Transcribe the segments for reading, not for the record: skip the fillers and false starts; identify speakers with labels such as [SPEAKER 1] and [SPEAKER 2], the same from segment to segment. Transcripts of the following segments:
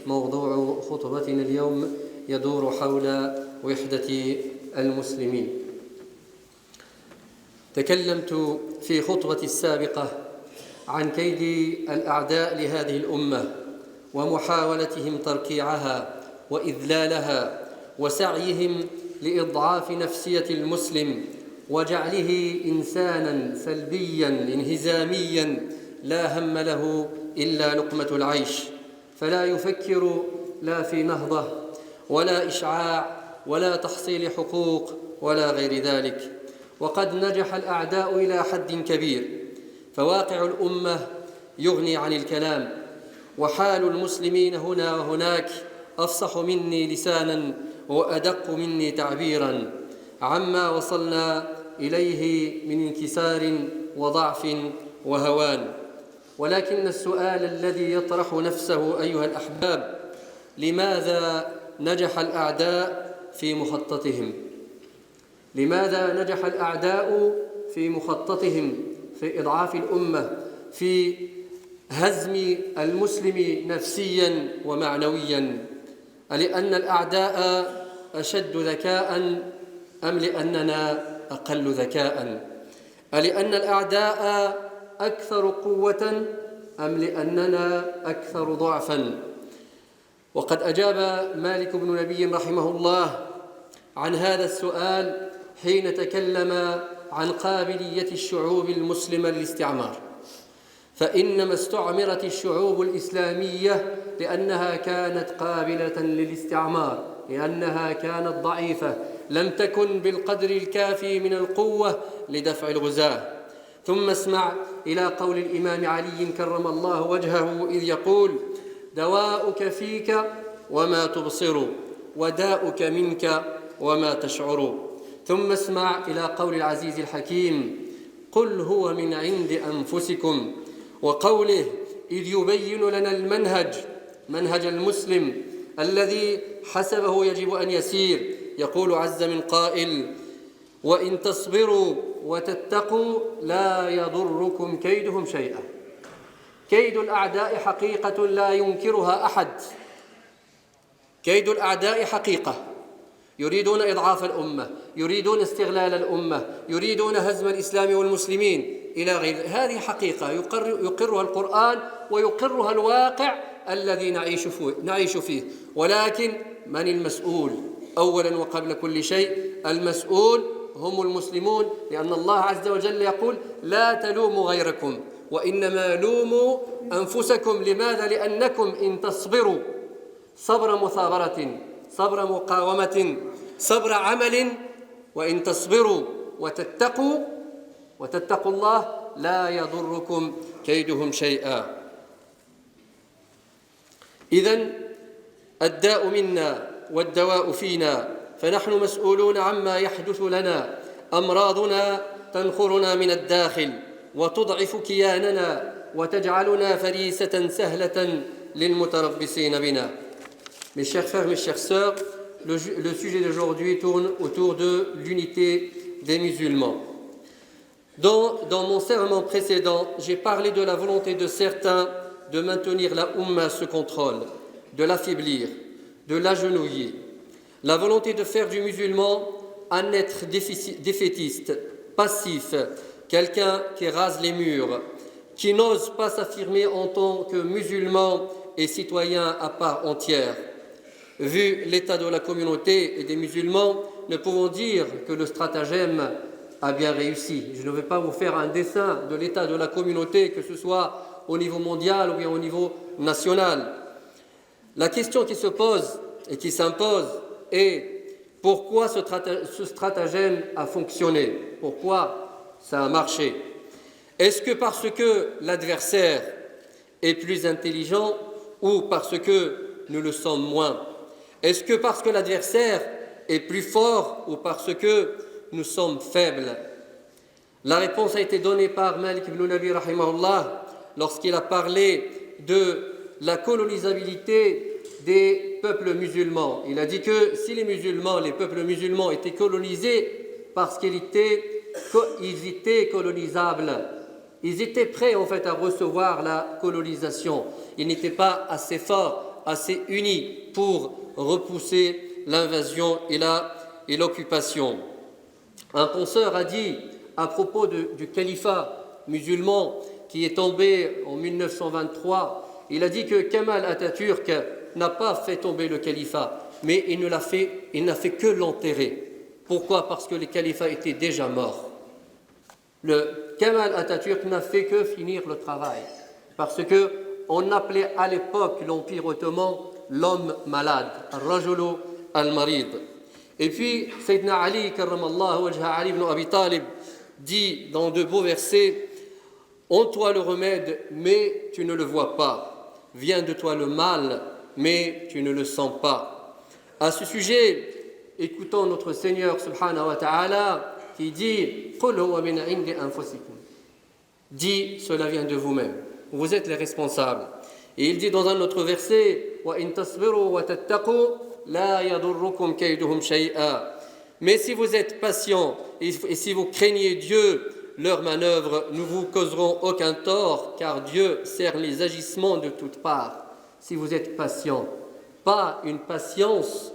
[SPEAKER 1] موضوع خطبتنا اليوم يدور حول وحدة المسلمين. تكلمت في خطبتي السابقة عن كيد الأعداء لهذه الأمة ومحاولتهم تركيعها وإذلالها وسعيهم لإضعاف نفسية المسلم وجعله إنساناً سلبياً انهزامياً لا هم له إلا لقمة العيش، فلا يفكر لا في نهضة ولا إشعاع ولا تحصيل حقوق ولا غير ذلك. وقد نجح الأعداء إلى حد كبير، فواقع الأمة يغني عن الكلام، وحال المسلمين هنا وهناك أفصح مني لساناً وأدق مني تعبيراً عما وصلنا إليه من انكسار وضعف وهوان. ولكن السؤال الذي يطرح نفسه أيها الأحباب: لماذا نجح الأعداء في مخططهم؟ لماذا نجح الأعداء في مخططهم في إضعاف الأمة، في هزم المسلم نفسياً ومعنوياً؟ ألأن الأعداء أشد ذكاءً أم لأننا أقل ذكاءً؟ ألأن الأعداء أكثر قوة أم لأننا أكثر ضعفاً؟ وقد أجاب مالك بن نبي رحمه الله عن هذا السؤال حين تكلم عن قابلية الشعوب المسلمة للاستعمار، فإنما استعمرت الشعوب الإسلامية لأنها كانت قابلة للاستعمار، لأنها كانت ضعيفة، لم تكن بالقدر الكافي من القوة لدفع الغزاة. ثم اسمع إلى قول الإمام علي كرم الله وجهه إذ يقول: دواؤك فيك وما تبصر، وداؤك منك وما تشعر. ثم اسمع إلى قول العزيز الحكيم: قل هو من عند أنفسكم، وقوله إذ يبين لنا منهج المسلم الذي حسبه يجب أن يسير. يقول عز من قائل: وإن تصبروا وتتقوا لا يضركم كيدهم شيئا. كيد الأعداء حقيقة لا ينكرها أحد، كيد الأعداء حقيقة، يريدون إضعاف الأمة، يريدون استغلال الأمة، يريدون هزم الإسلام والمسلمين إلى غير هذه حقيقة يقرها القرآن ويقرها الواقع الذي نعيش فيه. ولكن من المسؤول؟ أولا وقبل كل شيء المسؤول هم المسلمون، لأن الله عز وجل يقول: لا تلوموا غيركم وإنما لوموا أنفسكم. لماذا؟ لأنكم إن تصبروا صبر مثابرة، صبر مقاومة، صبر عمل، وإن تصبروا وتتقوا الله لا يضركم كيدهم شيئا. إذن الداء منا والدواء فينا، فنحن مسؤولون عما يحدث لنا. أمراضنا تنخرنا من الداخل وتضعف كياننا وتجعلنا فريسة سهلة للمتربصين بنا. Mes chers frères, mes chères sœurs, le sujet d'aujourd'hui tourne autour de l'unité des musulmans. Dans mon sermon précédent, j'ai parlé de la volonté de certains de maintenir la Oumma sous contrôle, de l'affaiblir, de l'agenouiller. La volonté de faire du musulman un être défaitiste, passif, quelqu'un qui rase les murs, qui n'ose pas s'affirmer en tant que musulman et citoyen à part entière. Vu l'état de la communauté et des musulmans, nous pouvons dire que le stratagème a bien réussi. Je ne vais pas vous faire un dessin de l'état de la communauté, que ce soit au niveau mondial ou bien au niveau national. La question qui se pose et qui s'impose est: pourquoi ce stratagème a fonctionné? Pourquoi ça a marché? Est-ce que parce que l'adversaire est plus intelligent ou parce que nous le sommes moins? Est-ce que parce que l'adversaire est plus fort ou parce que nous sommes faibles? La réponse a été donnée par Malik ibn Nabi rahimahullah lorsqu'il a parlé de la colonisabilité des peuples musulmans. Il a dit que si les peuples musulmans étaient colonisés parce qu'ils étaient colonisables, ils étaient prêts en fait à recevoir la colonisation. Ils n'étaient pas assez forts, assez unis pour repousser l'invasion et l'occupation. Un penseur a dit à propos du califat musulman qui est tombé en 1923, il a dit que Kemal Atatürk n'a pas fait tomber le califat, mais il n'a fait que l'enterrer. Pourquoi? Parce que le califat était déjà mort. Le Kemal Atatürk n'a fait que finir le travail, parce qu'on appelait à l'époque l'Empire ottoman l'homme malade, al-rajulu al-marid. Et puis, Sayyidina Ali, karramallahu wajha, Ali ibn Abi Talib, dit dans de beaux versets: en toi le remède, mais tu ne le vois pas. Vient de toi le mal, mais tu ne le sens pas. À ce sujet, écoutons notre Seigneur subhanahu wa ta'ala qui dit: Qul huwa min 'indi anfusikum. Dit, cela vient de vous-même. Vous êtes les responsables. Et il dit dans un autre verset: Wa in tasbiru wa tattaqu la yadurrukum kayduhum shay'a. Mais si vous êtes patient et si vous craignez Dieu, leurs manœuvres ne vous causeront aucun tort, car Dieu sert les agissements de toutes parts. Si vous êtes patient, pas une patience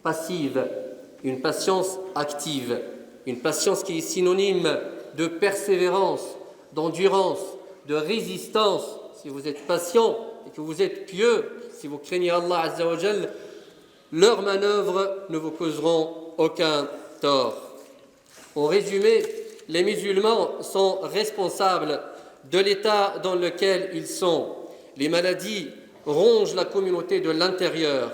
[SPEAKER 1] passive, une patience active, une patience qui est synonyme de persévérance, d'endurance, de résistance. Si vous êtes patient et que vous êtes pieux, si vous craignez Allah Azza wa Jal, leurs manœuvres ne vous causeront aucun tort. En résumé, les musulmans sont responsables de l'état dans lequel ils sont. Les maladies rongent la communauté de l'intérieur.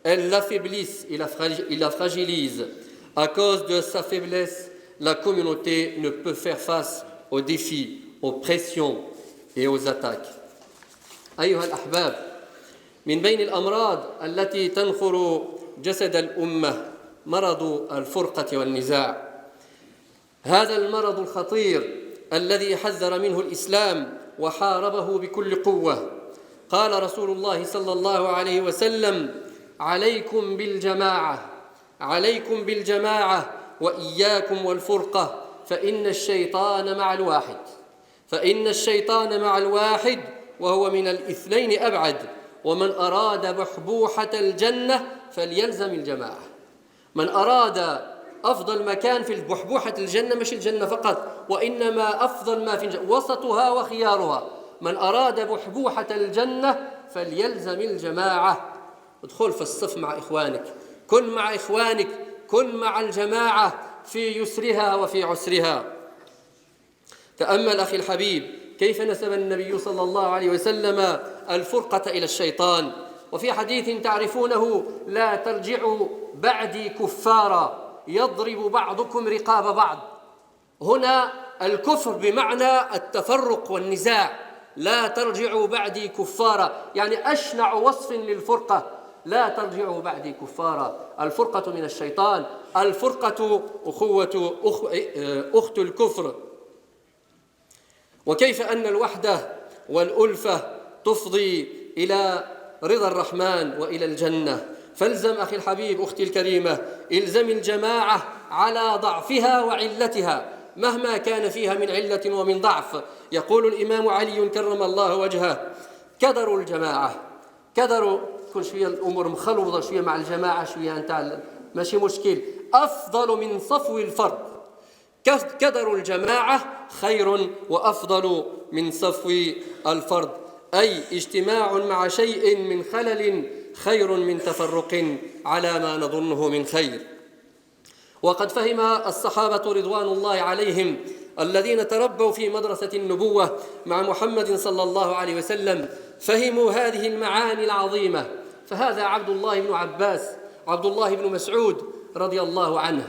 [SPEAKER 1] Elles l'affaiblissent et la fragilisent. À cause de sa faiblesse, la communauté ne peut faire face aux défis, aux pressions et aux attaques. أيها الأحباب، من بين الأمراض التي تنخر جسد الأمة مرض الفرقة والنزاع. هذا المرض الخطير الذي حذر منه الإسلام وحاربه بكل قوة. قال رسول الله صلى الله عليه وسلم: عليكم بالجماعة، عليكم بالجماعة وإياكم والفرقة، فإن الشيطان مع الواحد، فإن الشيطان مع الواحد وهو من الاثنين أبعد، ومن أراد بحبوحة الجنة فليلزم الجماعة. من أراد أفضل مكان في بحبوحة الجنة، مش الجنة فقط، وإنما أفضل ما في الجنة وسطها وخيارها. من أراد بحبوحة الجنة فليلزم الجماعة. ادخل في الصف مع إخوانك، كن مع إخوانك، كن مع الجماعة في يسرها وفي عسرها. تأمل أخي الحبيب كيف نسب النبي صلى الله عليه وسلم الفرقة إلى الشيطان. وفي حديث تعرفونه: لا ترجعوا بعدي كفارا يضرب بعضكم رقاب بعض. هنا الكفر بمعنى التفرق والنزاع. لا ترجعوا بعدي كفارا، يعني أشنع وصف للفرقة. لا ترجعوا بعدي كفارا. الفرقة من الشيطان، الفرقة أخت الكفر. وكيف أن الوحدة والألفة تفضي إلى رضا الرحمن وإلى الجنة. فالزم أخي الحبيب أختي الكريمة، الزم الجماعة على ضعفها وعلتها مهما كان فيها من علة ومن ضعف. يقول الإمام علي كرم الله وجهه: كدر الجماعة، كدر كل شوية الأمور مخلوطة شوية مع الجماعة شوية أنت ماشي مشكل، أفضل من صفو الفرد. كدر الجماعة خير وأفضل من صفو الفرد، أي اجتماع مع شيء من خلل خير من تفرق على ما نظنه من خير. وقد فهم الصحابة رضوان الله عليهم الذين تربوا في مدرسة النبوة مع محمد صلى الله عليه وسلم، فهموا هذه المعاني العظيمة. فهذا عبد الله بن عباس، عبد الله بن مسعود رضي الله عنه،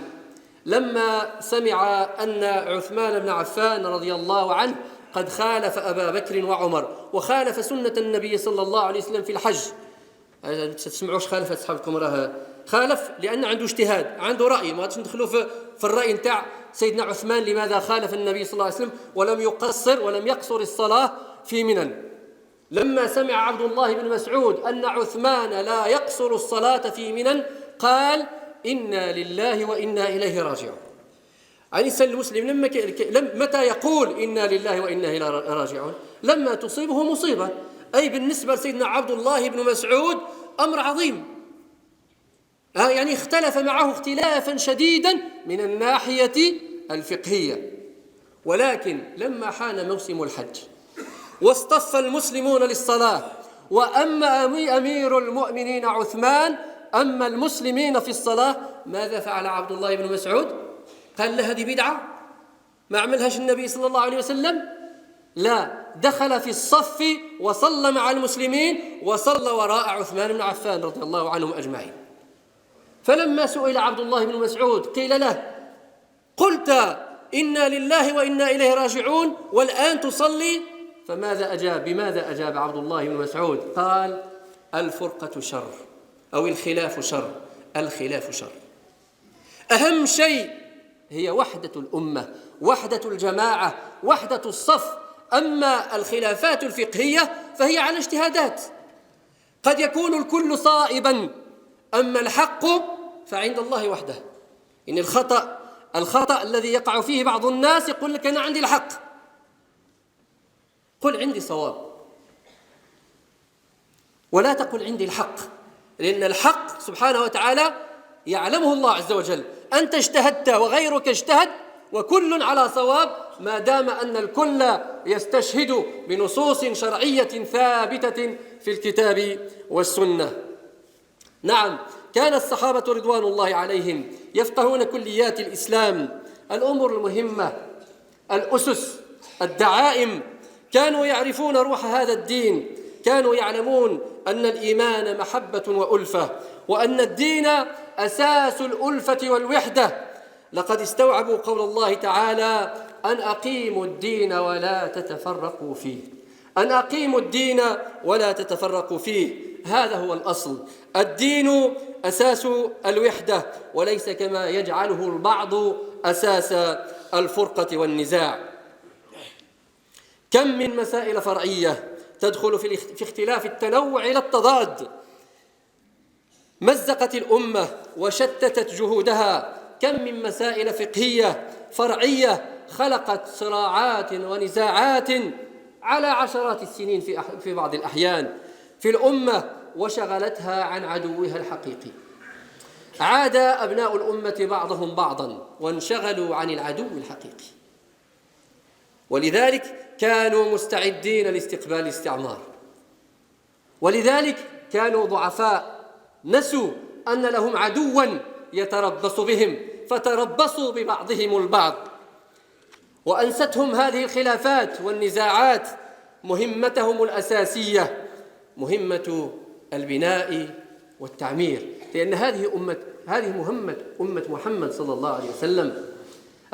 [SPEAKER 1] لما سمع أن عثمان بن عفان رضي الله عنه قد خالف أبا بكر وعمر وخالف سنة النبي صلى الله عليه وسلم في الحج. تسمعوش خالف أصحابكم، راه خالف لأن عنده اجتهاد، عنده رأي. ما ندخلوا في الرأي نتاع سيدنا عثمان لماذا خالف النبي صلى الله عليه وسلم ولم يقصر ولم يقصر الصلاة في منى. لما سمع عبد الله بن مسعود أن عثمان لا يقصر الصلاة في منى قال: إنا لله وإنا إليه راجعون. عن الإنسان المسلم متى يقول إنا لله وإنا إليه راجعون؟ لما تصيبه مصيبة. أي بالنسبة لسيدنا عبد الله بن مسعود أمر عظيم، يعني اختلف معه اختلافا شديدا من الناحية الفقهية. ولكن لما حان موسم الحج واصطف المسلمون للصلاة وأما أمير المؤمنين عثمان أما المسلمين في الصلاة، ماذا فعل عبد الله بن مسعود؟ قال له هذه بدعة ما عملهاش النبي صلى الله عليه وسلم؟ لا، دخل في الصف وصلى مع المسلمين وصلى وراء عثمان بن عفان رضي الله عنهم أجمعين. فلما سئل عبد الله بن مسعود قيل له: قلت إنا لله وإنا إليه راجعون والآن تصلي؟ فماذا أجاب؟ بماذا أجاب عبد الله بن مسعود؟ قال: الفرقة شر، أو الخلاف شر. الخلاف شر، أهم شيء هي وحدة الأمة، وحدة الجماعة، وحدة الصف. أما الخلافات الفقهية فهي على اجتهادات، قد يكون الكل صائبا، أما الحق فعند الله وحده. إن الخطأ الذي يقع فيه بعض الناس يقول لك أنا عندي الحق، قل عندي صواب، ولا تقل عندي الحق، لأن الحق سبحانه وتعالى يعلمه الله عز وجل. أنت اجتهدت وغيرك اجتهد وكل على صواب، ما دام أن الكل يستشهد بنصوص شرعية ثابتة في الكتاب والسنة. نعم، كان الصحابة رضوان الله عليهم يفقهون كليات الإسلام، الأمور المهمة، الأسس، الدعائم، كانوا يعرفون روح هذا الدين، كانوا يعلمون أن الإيمان محبة وألفة، وأن الدين أساس الألفة والوحدة. لقد استوعبوا قول الله تعالى: أن أقيموا الدين ولا تتفرقوا فيه، أن أقيموا الدين ولا تتفرقوا فيه. هذا هو الأصل، الدين أساس الوحدة، وليس كما يجعله البعض أساس الفرقة والنزاع. كم من مسائل فرعية تدخل في اختلاف التنوع إلى التضاد، مزقت الأمة وشتتت جهودها. كم من مسائل فقهية فرعية خلقت صراعات ونزاعات على عشرات السنين في بعض الأحيان في الأمة، وشغلتها عن عدوها الحقيقي. عاد أبناء الأمة بعضهم بعضا وانشغلوا عن العدو الحقيقي، ولذلك كانوا مستعدين لاستقبال الاستعمار، ولذلك كانوا ضعفاء، نسوا أن لهم عدوا يتربص بهم فتربصوا ببعضهم البعض، وأنستهم هذه الخلافات والنزاعات مهمتهم الأساسية، مهمة البناء والتعمير، لأن هذه مهمة أمة محمد صلى الله عليه وسلم.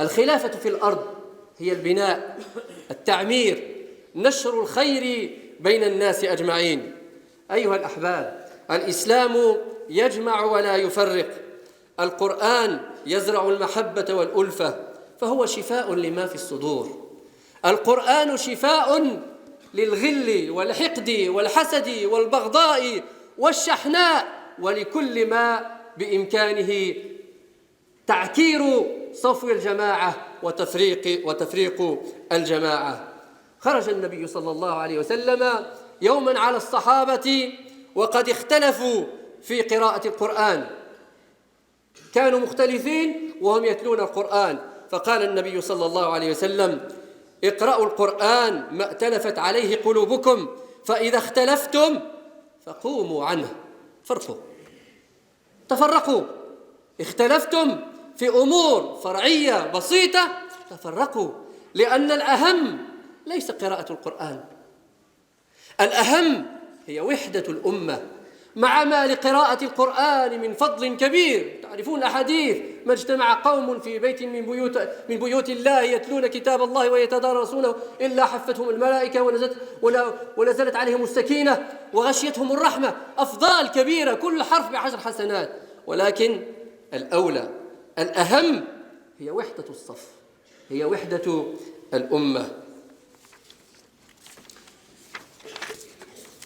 [SPEAKER 1] الخلافة في الأرض هي البناء، التعمير، نشر الخير بين الناس أجمعين. أيها الأحباب، الإسلام يجمع ولا يفرق، القرآن يزرع المحبة والألفة، فهو شفاء لما في الصدور. القرآن شفاء للغل والحقد والحسد والبغضاء والشحناء، ولكل ما بإمكانه تعكير صفو الجماعة وتفريق الجماعة. خرج النبي صلى الله عليه وسلم يوما على الصحابة وقد اختلفوا في قراءة القرآن، كانوا مختلفين وهم يتلون القرآن، فقال النبي صلى الله عليه وسلم: اقرأوا القرآن ما ائتلفت عليه قلوبكم، فإذا اختلفتم فقوموا عنه. تفرقوا، اختلفتم في أمور فرعية بسيطة، تفرقوا، لأن الأهم ليس قراءة القرآن، الأهم هي وحدة الأمة، مع ما لقراءة القرآن من فضل كبير. تعرفون الأحاديث: ما اجتمع قوم في بيت من بيوت الله يتلون كتاب الله ويتدارسونه إلا حفتهم الملائكة ونزلت عليهم السكينة وغشيتهم الرحمة. أفضال كبيرة، كل حرف ب10 حسنات، ولكن الأولى الأهم هي وحدة الصف، هي وحدة الأمة.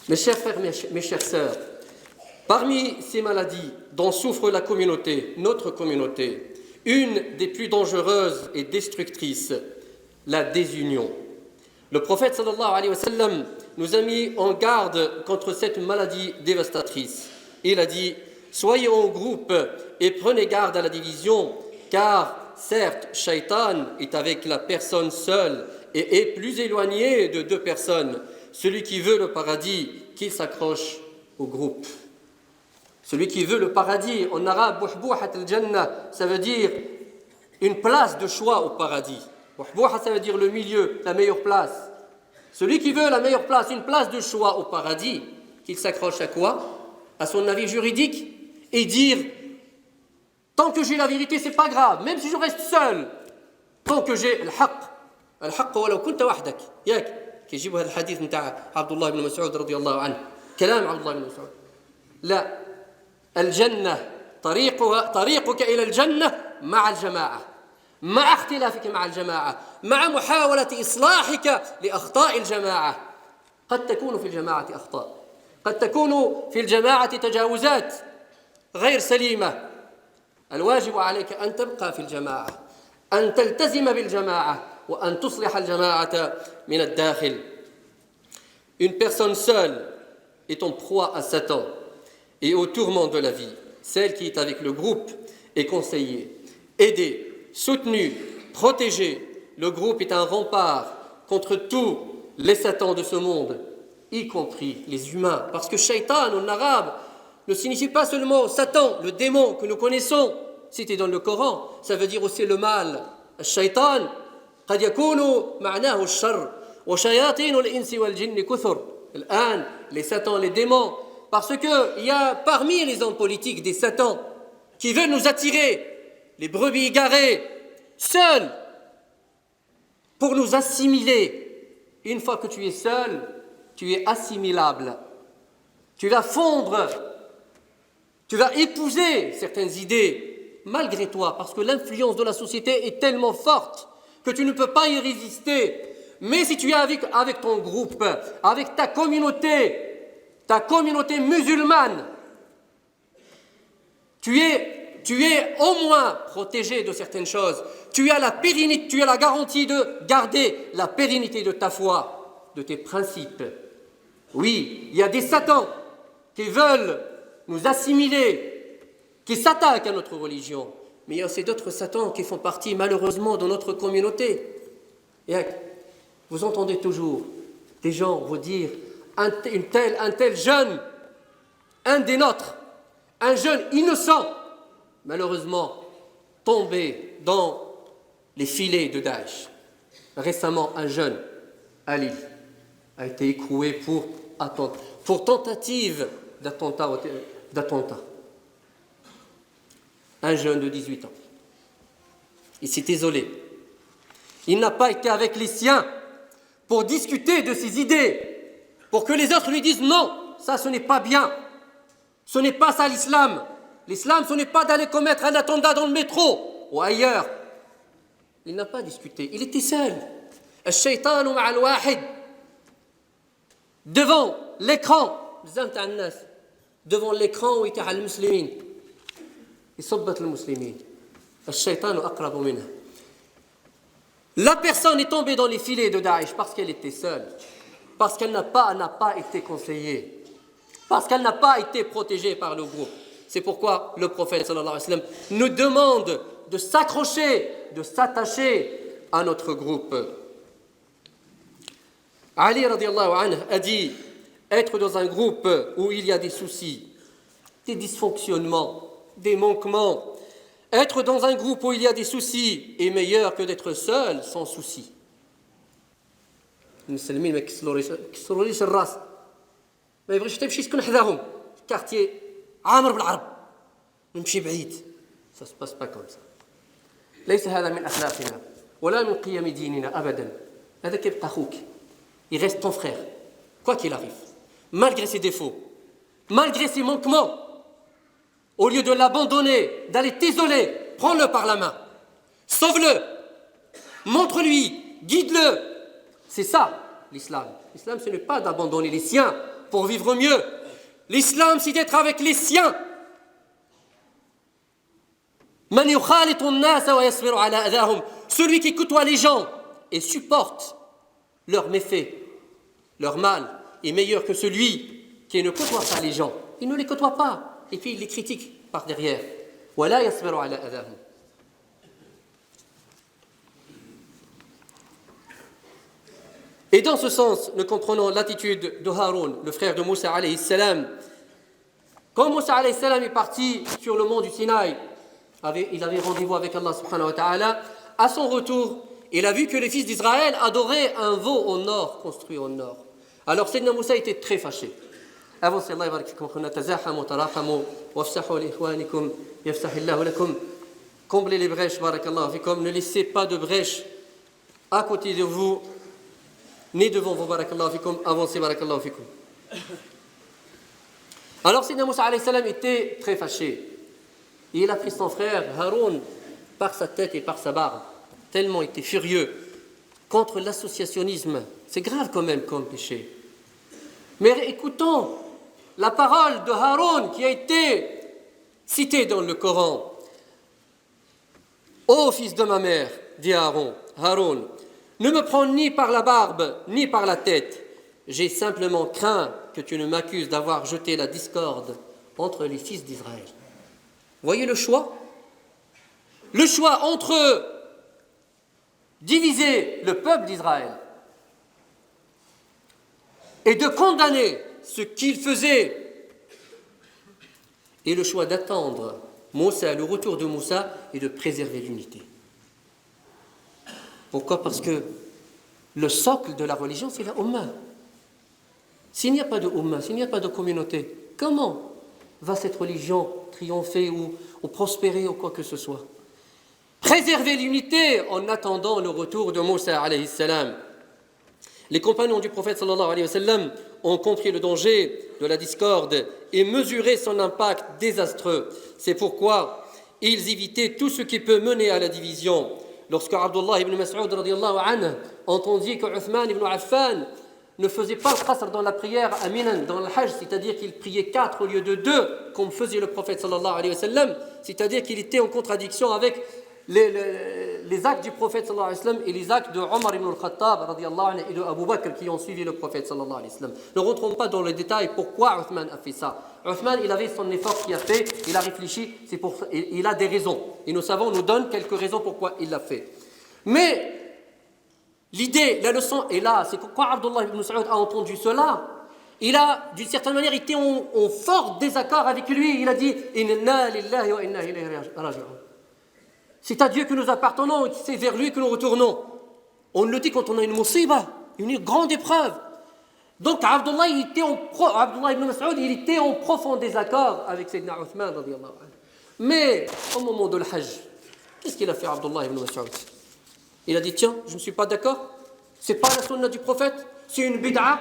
[SPEAKER 1] Mes chers sœurs, parmi ces maladies dont souffre la communauté, notre communauté, une des plus dangereuses et destructrices, la désunion. Le prophète sallallahu alayhi wa sallam nous a mis en garde contre cette maladie dévastatrice. Il a dit: soyez en groupe et prenez garde à la division, car certes, Shaitan est avec la personne seule et est plus éloigné de deux personnes. Celui qui veut le paradis, qu'il s'accroche au groupe. Celui qui veut le paradis, en arabe, buhbuhat al-jannah, ça veut dire une place de choix au paradis. Buhbuhat, ça veut dire le milieu, la meilleure place. Celui qui veut la meilleure place, une place de choix au paradis, qu'il s'accroche à quoi? À son avis juridique et dire: tant que j'ai la vérité, c'est pas grave, même si je reste seul, tant que j'ai الحق ولو كنت وحدك. ياك كيجيبوا هذا الحديث نتاع عبد الله بن مسعود رضي الله عنه، كلام عبد الله بن مسعود. لا، الجنة طريقك إلى الجنة مع الجماعة، مع اختلافك مع الجماعة، مع محاولة إصلاحك لأخطاء الجماعة. قد تكون في الجماعة أخطاء، قد تكون في الجماعة تجاوزات غير سليمة. الواجب عليك أن تبقى في الجماعة، أن تلتزم بالجماعة وأن تصلح الجماعة من الداخل. Une personne seule est en proie à Satan et aux tourments de la vie. Celle qui est avec le groupe est conseillée, aidée, soutenue, protégée. Le groupe est un rempart contre tous les satans de ce monde, y compris les humains. Parce que Shaitan en arabe ne signifie pas seulement Satan, le démon que nous connaissons, cité dans le Coran, ça veut dire aussi le mal. Shaitan, قد يكون معناه الشر وشياطين الإنس والجن كثر. الآن les satans, les démons, parce qu'il y a parmi les hommes politiques des satans qui veulent nous attirer, les brebis égarées, seuls, pour nous assimiler. Une fois que tu es seul, tu es assimilable. Tu vas fondre, tu vas épouser certaines idées, malgré toi, parce que l'influence de la société est tellement forte que tu ne peux pas y résister. Mais si tu es avec ton groupe, avec ta communauté musulmane, tu es au moins protégé de certaines choses. Tu as la pérennité, tu as la garantie de garder la pérennité de ta foi, de tes principes. Oui, il y a des satans qui veulent nous assimiler, qui s'attaquent à notre religion. Mais il y a aussi d'autres satans qui font partie malheureusement de notre communauté. Et vous entendez toujours des gens vous dire: un tel jeune, un des nôtres, un jeune innocent, malheureusement tombé dans les filets de Daesh. Récemment, un jeune, Ali, a été écroué pour tentative d'attentat. Un jeune de 18 ans. Il s'est isolé. Il n'a pas été avec les siens pour discuter de ses idées, pour que les autres lui disent: non, ça ce n'est pas bien, ce n'est pas ça l'islam. L'islam, ce n'est pas d'aller commettre un attentat dans le métro ou ailleurs. Il n'a pas discuté, il était seul. الشيطان مع الواحد. Devant l'écran, devant l'écran où était al muslimin. يصبت المسلمين. الشيطان أقرب منه. La personne est tombée dans les filets de Daesh parce qu'elle était seule, parce qu'elle n'a pas été conseillée, parce qu'elle n'a pas été protégée par le groupe. C'est pourquoi le prophète sallallahu alayhi wa sallam nous demande de s'accrocher, de s'attacher à notre groupe. Ali radiallahu anhu a dit: être dans un groupe où il y a des soucis, des dysfonctionnements, des manquements, être dans un groupe où il y a des soucis est meilleur que d'être seul sans soucis. المسلمين ما يكسروليش الراس، ما يبغيش تمشي تكون حداهم، كارتيي عامر بالعرب، نمشي بعيد. Ça se passe pas comme ça. ليس هذا من أخلاقنا ولا من قيم ديننا أبدا. هذا كيبقى أخوك، il reste ton frère, quoi qu'il arrive, malgré ses défauts, malgré ses manquements. Au lieu de l'abandonner, d'aller t'isoler, prends-le par la main, sauve-le, montre-lui, guide-le. C'est ça l'islam. L'islam, ce n'est pas d'abandonner les siens pour vivre mieux. L'islam, c'est d'être avec les siens. Celui qui côtoie les gens et supporte leurs méfaits, leur mal est meilleur que celui qui ne côtoie pas les gens. Il ne les côtoie pas, et puis il les critique par derrière. وَلَا يَصْبِرُ عَلَى أَذَاهُمْ. Et dans ce sens, nous comprenons l'attitude de Haroun, le frère de Moussa alayhi salam. Quand Moussa alayhi salam est parti sur le mont du Sinaï, il avait rendez-vous avec Allah subhanahu wa ta'ala, à son retour, il a vu que les fils d'Israël adoraient un veau au nord, construit au nord. Alors Sayyidina Moussa était très fâché. Avancez, Allah yabarak fikum, tazahamu tarahamu wafsahu li ikhwanikum yafsahillahu lakum. Comblez les brèches, barakallahu fikum, ne laissez pas de brèches à côté de vous, ni devant vous, barakallahu fikum, avancez, barakallahu fikum. Alors Sayyidina Moussa alayhi salam était très fâché. Et il a pris son frère Haroun par sa tête et par sa barbe, tellement il était furieux contre l'associationnisme. C'est grave quand même comme péché. Mais écoutons la parole de Haroun qui a été citée dans le Coran. Ô fils de ma mère, dit Haroun, ne me prends ni par la barbe ni par la tête. J'ai simplement craint que tu ne m'accuses d'avoir jeté la discorde entre les fils d'Israël. Voyez le choix? Le choix entre diviser le peuple d'Israël et de condamner ce qu'il faisait, et le choix d'attendre Moussa, le retour de Moussa, et de préserver l'unité. Pourquoi? Parce que le socle de la religion, c'est la Ummah. S'il n'y a pas de Ummah, s'il n'y a pas de communauté, comment va cette religion triompher ou prospérer ou quoi que ce soit? Préserver l'unité en attendant le retour de Moussa alayhi salam. Les compagnons du prophète sallallahu alayhi wa sallam ont compris le danger de la discorde et mesuré son impact désastreux. C'est pourquoi ils évitaient tout ce qui peut mener à la division. Lorsque Abdullah ibn Mas'ud radiyallahu anhu entendit que Uthman ibn Affan ne faisait pas le qasr dans la prière à Minan, dans le Hajj, c'est-à-dire qu'il priait 4 au lieu de 2, comme faisait le prophète sallallahu alayhi wa sallam, c'est-à-dire qu'il était en contradiction avec les actes du prophète sallallahu alayhi wa sallam et les actes de Omar ibn al-Khattab radiyallahu anhu et de Abu Bakr qui ont suivi le prophète sallallahu alayhi wa sallam. Ne rentrons pas dans les détails pourquoi Uthman a fait ça. Uthman, il avait son effort qu'il a fait, il a réfléchi, il a des raisons. Et nous savons, on nous donne quelques raisons pourquoi il l'a fait. Mais l'idée, la leçon est là, c'est que quand Abdullah ibn Mas'ud a entendu cela, il a, d'une certaine manière, été en fort désaccord avec lui. Il a dit « Inna lillahi wa inna ilayhi raji'un » C'est à Dieu que nous appartenons et c'est vers lui que nous retournons. On le dit quand on a une musiba, une grande épreuve. Donc Abdullah ibn Mas'ud, il était en profond désaccord avec Sayyidina Uthman radiyallahu anhu. Mais au moment de l'Hajj, qu'est-ce qu'il a fait Abdullah ibn Mas'ud? Il a dit tiens, je ne suis pas d'accord, c'est pas la sunna du prophète, c'est une bid'a,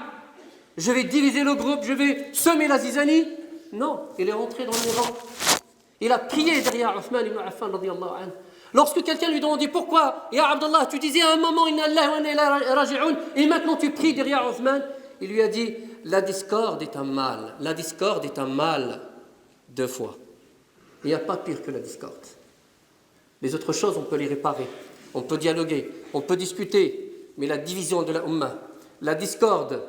[SPEAKER 1] je vais diviser le groupe, je vais semer la zizanie. Non, il est rentré dans les rangs. Il a prié derrière Uthman ibn Affan radiyallahu anhu. Lorsque quelqu'un lui demandait pourquoi, Ya Abdallah, tu disais à un moment Inna Allah wa inna ilayhi raji'un et maintenant tu pries derrière Uthman, il lui a dit la discorde est un mal. La discorde est un mal 2 fois. Il n'y a pas pire que la discorde. Les autres choses, on peut les réparer. On peut dialoguer, on peut discuter, mais la division de la Ummah, la discorde,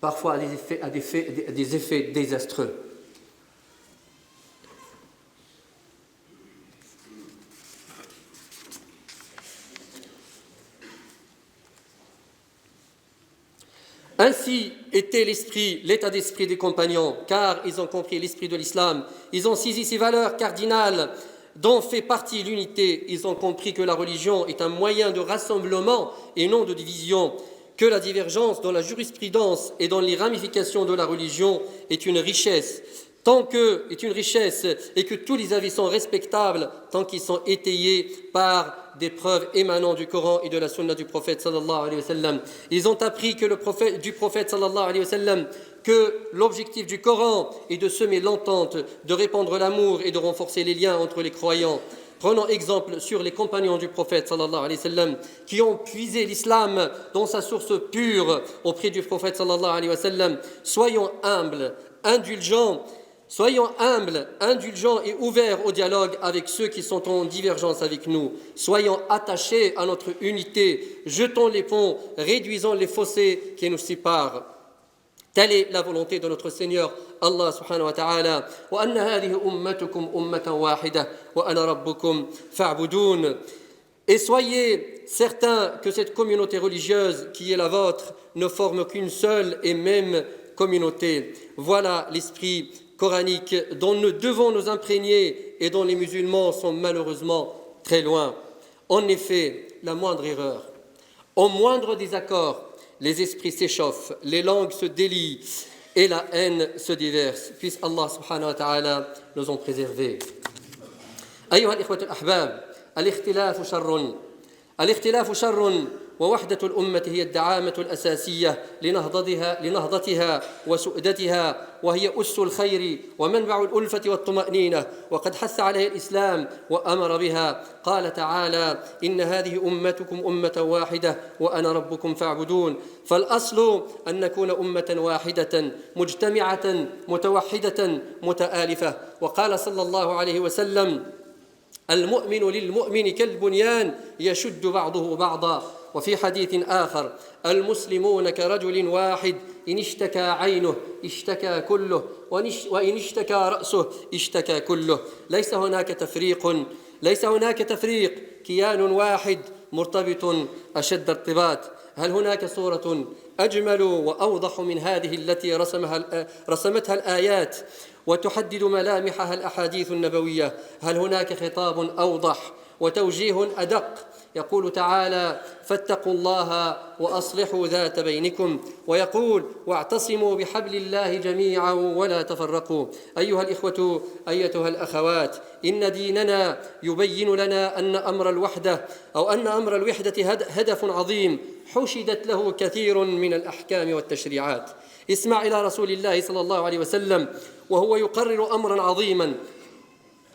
[SPEAKER 1] parfois a des effets désastreux. Ainsi était l'état d'esprit des compagnons, car ils ont compris l'esprit de l'islam, ils ont saisi ses valeurs cardinales dont fait partie l'unité, ils ont compris que la religion est un moyen de rassemblement et non de division, que la divergence dans la jurisprudence et dans les ramifications de la religion est une richesse, et que tous les avis sont respectables tant qu'ils sont étayés par des preuves émanant du Coran et de la sunna du prophète sallallahu alayhi wa sallam. Ils ont appris que du prophète sallallahu alayhi wa sallam que l'objectif du Coran est de semer l'entente, de répandre l'amour et de renforcer les liens entre les croyants. Prenons exemple sur les compagnons du prophète sallallahu alayhi wa sallam qui ont puisé l'islam dans sa source pure auprès du prophète sallallahu alayhi wa sallam. Soyons humbles, indulgents, Soyons humbles, indulgents et ouverts au dialogue avec ceux qui sont en divergence avec nous. Soyons attachés à notre unité, jetons les ponts, réduisons les fossés qui nous séparent. Telle est la volonté de notre Seigneur Allah subhanahu wa ta'ala. Wa anna hadhihi ummatukum ummatan wahida wa ana rabbukum fa'budun. Et soyez certains que cette communauté religieuse qui est la vôtre ne forme qu'une seule et même communauté. Voilà l'esprit coranique dont nous devons nous imprégner et dont les musulmans sont malheureusement très loin. En effet, la moindre erreur, au moindre désaccord, les esprits s'échauffent, les langues se délient et la haine se déverse. Puisse Allah subhanahu wa ta'ala nous en préserver. أيها الإخوة الأحباب، الاختلاف شر ووحدة الأمة هي الدعامة الأساسية لنهضتها وسؤدتها، وهي أس الخير ومنبع الألفة والطمأنينة، وقد حث عليه الإسلام وأمر بها. قال تعالى: إن هذه أمتكم أمة واحدة وأنا ربكم فاعبدون. فالأصل أن نكون أمة واحدة مجتمعة متوحدة متآلفة. وقال صلى الله عليه وسلم: المؤمن للمؤمن كالبنيان يشد بعضه بعضا. وفي حديث آخر: المسلمون كرجل واحد إن اشتكى عينه اشتكى كله وإن اشتكى رأسه اشتكى كله. ليس هناك تفريق، كيان واحد مرتبط أشد ارتباط. هل هناك صورة أجمل وأوضح من هذه التي رسمتها الآيات وتحدد ملامحها الأحاديث النبوية؟ هل هناك خطاب أوضح وتوجيه أدق؟ يقول تعالى: فاتقوا الله وأصلحوا ذات بينكم، ويقول: واعتصموا بحبل الله جميعا ولا تفرقوا. أيها الإخوة، أيتها الأخوات، إن ديننا يبين لنا أن أمر الوحدة هدف عظيم حشدت له كثير من الأحكام والتشريعات. اسمع إلى رسول الله صلى الله عليه وسلم وهو يقرر أمرا عظيما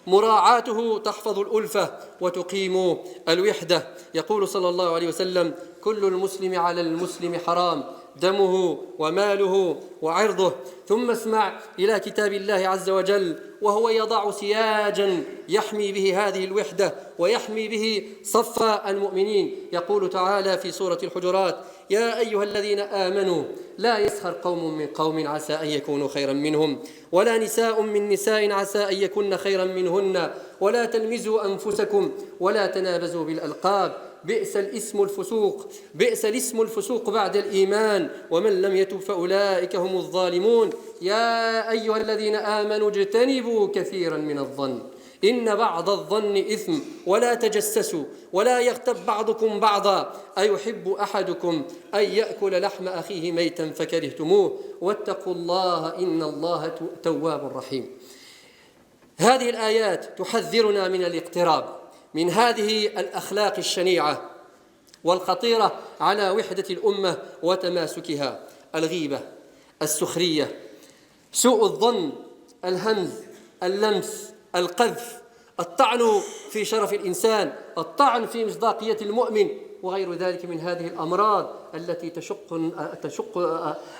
[SPEAKER 1] مراعاته تحفظ الألفة وتقيم الوحدة. يقول صلى الله عليه وسلم: كل المسلم على المسلم حرام، دمه وماله وعرضه. ثم اسمع إلى كتاب الله عز وجل وهو يضع سياجا يحمي به هذه الوحدة ويحمي به صف المؤمنين. يقول تعالى في سورة الحجرات: يا أيها الذين آمنوا لا يسخر قوم من قوم عسى أن يكونوا خيرا منهم ولا نساء من نساء عسى أن يكن خيرا منهن ولا تلمزوا أنفسكم ولا تنابزوا بالألقاب بئس الاسم الفسوق بعد الإيمان ومن لم يتب فأولئك هم الظالمون. يا أيها الذين آمنوا اجتنبوا كثيرا من الظن إن بعض الظن إثم ولا تجسسوا ولا يغتب بعضكم بعضا أيحب أحدكم أن يأكل لحم أخيه ميتا فكرهتموه واتقوا الله إن الله تواب رحيم. هذه الآيات تحذرنا من الاقتراب من هذه الأخلاق الشنيعة والخطيرة على وحدة الأمة وتماسكها: الغيبة، السخرية، سوء الظن، الهمز، اللمس، القذف، الطعن في شرف الإنسان، الطعن في مصداقية المؤمن، وغير ذلك من هذه الأمراض التي تشق